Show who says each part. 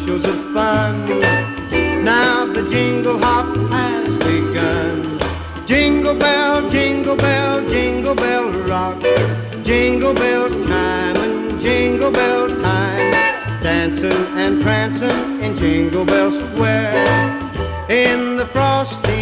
Speaker 1: bushels of fun. Now the jingle hop has begun. Jingle bell, jingle bell, jingle bell rock. Jingle bells chiming, jingle bell time. Dancing and prancing in Jingle Bell Square. In the frosty